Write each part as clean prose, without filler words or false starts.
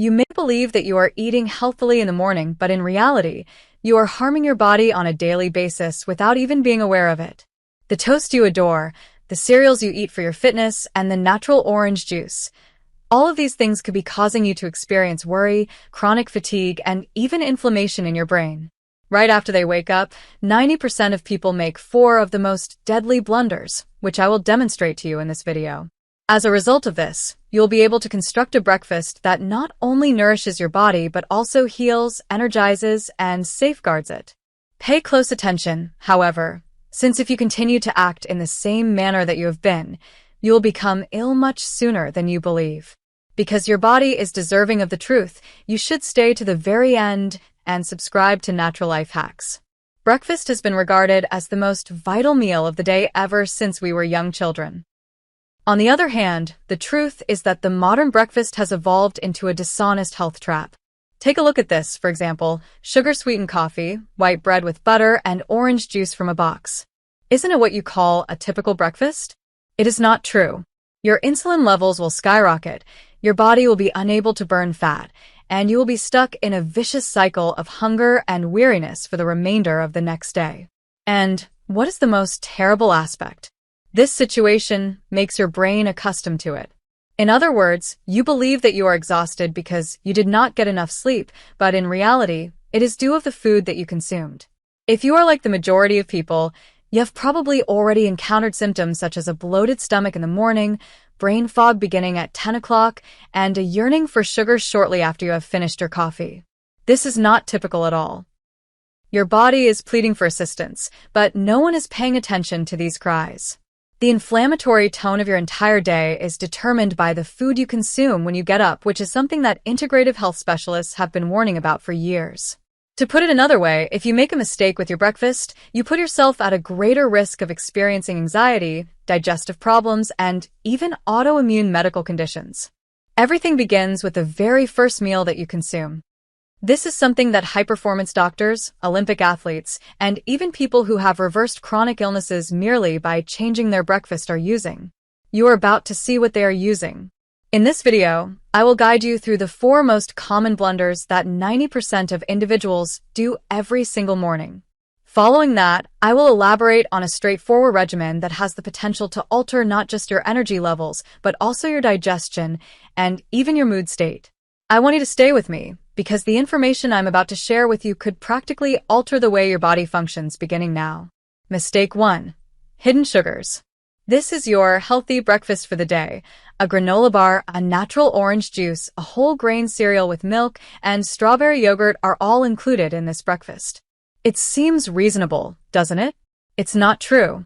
You may believe that you are eating healthily in the morning, but in reality, you are harming your body on a daily basis without even being aware of it. The toast you adore, the cereals you eat for your fitness, and the natural orange juice. All of these things could be causing you to experience worry, chronic fatigue, and even inflammation in your brain. Right after they wake up, 90% of people make 4 of the most deadly blunders, which I will demonstrate to you in this video. As a result of this, you'll be able to construct a breakfast that not only nourishes your body but also heals, energizes, and safeguards it. Pay close attention, however, since if you continue to act in the same manner that you have been, you will become ill much sooner than you believe. Because your body is deserving of the truth, you should stay to the very end and subscribe to Natural Life Hacks. Breakfast has been regarded as the most vital meal of the day ever since we were young children. On the other hand, the truth is that the modern breakfast has evolved into a dishonest health trap. Take a look at this, for example, sugar-sweetened coffee, white bread with butter, and orange juice from a box. Isn't it what you call a typical breakfast? It is not true. Your insulin levels will skyrocket, your body will be unable to burn fat, and you will be stuck in a vicious cycle of hunger and weariness for the remainder of the next day. And what is the most terrible aspect? This situation makes your brain accustomed to it. In other words, you believe that you are exhausted because you did not get enough sleep, but in reality, it is due of the food that you consumed. If you are like the majority of people, you have probably already encountered symptoms such as a bloated stomach in the morning, brain fog beginning at 10 o'clock, and a yearning for sugar shortly after you have finished your coffee. This is not typical at all. Your body is pleading for assistance, but no one is paying attention to these cries. The inflammatory tone of your entire day is determined by the food you consume when you get up, which is something that integrative health specialists have been warning about for years. To put it another way, if you make a mistake with your breakfast, you put yourself at a greater risk of experiencing anxiety, digestive problems, and even autoimmune medical conditions. Everything begins with the very first meal that you consume. This is something that high-performance doctors, Olympic athletes, and even people who have reversed chronic illnesses merely by changing their breakfast are using. You are about to see what they are using. In this video, I will guide you through the 4 most common blunders that 90% of individuals do every single morning. Following that, I will elaborate on a straightforward regimen that has the potential to alter not just your energy levels, but also your digestion and even your mood state. I want you to stay with me, because the information I'm about to share with you could practically alter the way your body functions beginning now. Mistake 1. Hidden sugars. This is your healthy breakfast for the day. A granola bar, a natural orange juice, a whole grain cereal with milk, and strawberry yogurt are all included in this breakfast. It seems reasonable, doesn't it? It's not true.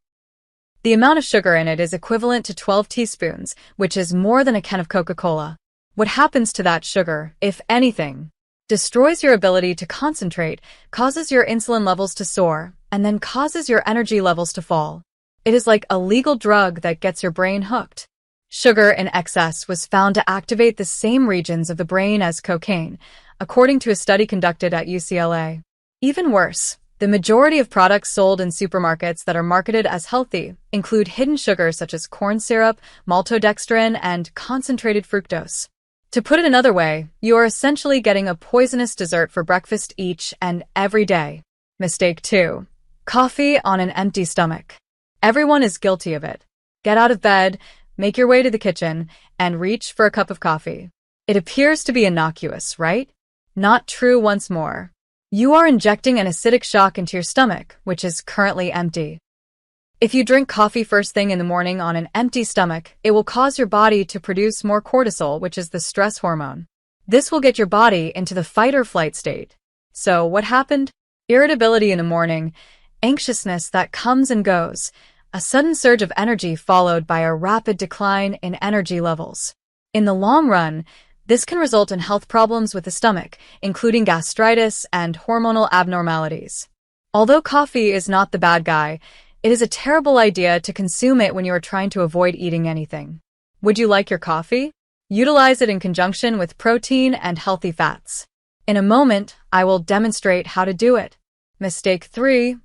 The amount of sugar in it is equivalent to 12 teaspoons, which is more than a can of Coca-Cola. What happens to that sugar, if anything? Destroys your ability to concentrate, causes your insulin levels to soar, and then causes your energy levels to fall. It is like a legal drug that gets your brain hooked. Sugar in excess was found to activate the same regions of the brain as cocaine, according to a study conducted at UCLA. Even worse, the majority of products sold in supermarkets that are marketed as healthy include hidden sugars such as corn syrup, maltodextrin, and concentrated fructose. To put it another way, you are essentially getting a poisonous dessert for breakfast each and every day. Mistake 2. Coffee on an empty stomach. Everyone is guilty of it. Get out of bed, make your way to the kitchen, and reach for a cup of coffee. It appears to be innocuous, right? Not true once more. You are injecting an acidic shock into your stomach, which is currently empty. If you drink coffee first thing in the morning on an empty stomach, it will cause your body to produce more cortisol, which is the stress hormone. This will get your body into the fight or flight state. So what happened? Irritability in the morning, anxiousness that comes and goes, a sudden surge of energy followed by a rapid decline in energy levels. In the long run, this can result in health problems with the stomach, including gastritis and hormonal abnormalities. Although coffee is not the bad guy, it is a terrible idea to consume it when you are trying to avoid eating anything. Would you like your coffee? Utilize it in conjunction with protein and healthy fats. In a moment, I will demonstrate how to do it. Mistake 3.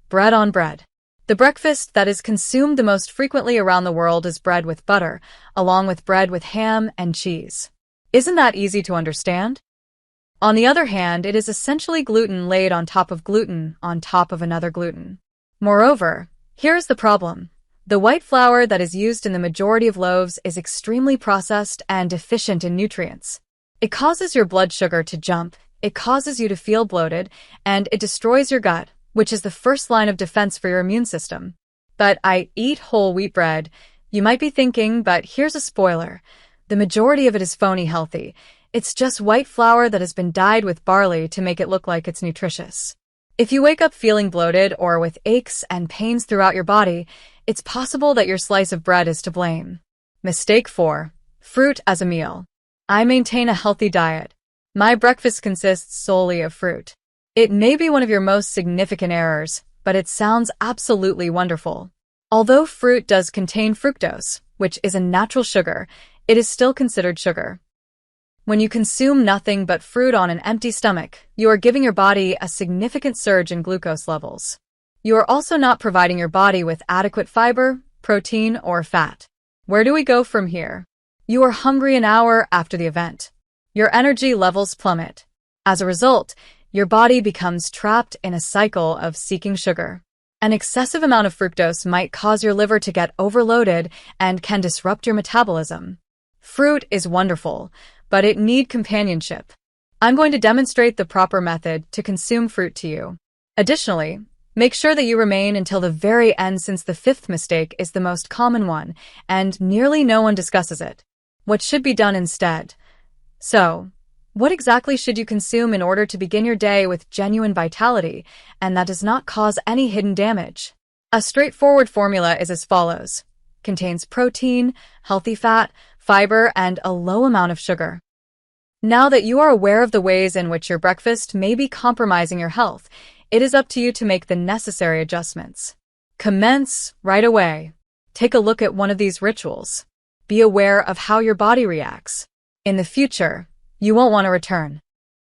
Bread on bread. The breakfast that is consumed the most frequently around the world is bread with butter, along with bread with ham and cheese. Isn't that easy to understand? On the other hand, it is essentially gluten laid on top of gluten on top of another gluten. Moreover, here's the problem. The white flour that is used in the majority of loaves is extremely processed and deficient in nutrients. It causes your blood sugar to jump, it causes you to feel bloated, and it destroys your gut, which is the first line of defense for your immune system. But I eat whole wheat bread. You might be thinking, but here's a spoiler. The majority of it is phony healthy. It's just white flour that has been dyed with barley to make it look like it's nutritious. If you wake up feeling bloated or with aches and pains throughout your body, it's possible that your slice of bread is to blame. Mistake 4. Fruit as a meal. I maintain a healthy diet. My breakfast consists solely of fruit. It may be one of your most significant errors, but it sounds absolutely wonderful. Although fruit does contain fructose, which is a natural sugar, it is still considered sugar. When you consume nothing but fruit on an empty stomach, you are giving your body a significant surge in glucose levels. You are also not providing your body with adequate fiber, protein, or fat. Where do we go from here? You are hungry an hour after the event. Your energy levels plummet. As a result, your body becomes trapped in a cycle of seeking sugar. An excessive amount of fructose might cause your liver to get overloaded and can disrupt your metabolism. Fruit is wonderful, but it needs companionship. I'm going to demonstrate the proper method to consume fruit to you. Additionally, make sure that you remain until the very end since the 5th mistake is the most common one, and nearly no one discusses it. What should be done instead? So, what exactly should you consume in order to begin your day with genuine vitality, and that does not cause any hidden damage? A straightforward formula is as follows. Contains protein, healthy fat, fiber, and a low amount of sugar. Now that you are aware of the ways in which your breakfast may be compromising your health, it is up to you to make the necessary adjustments. Commence right away. Take a look at one of these rituals. Be aware of how your body reacts. In the future, you won't want to return.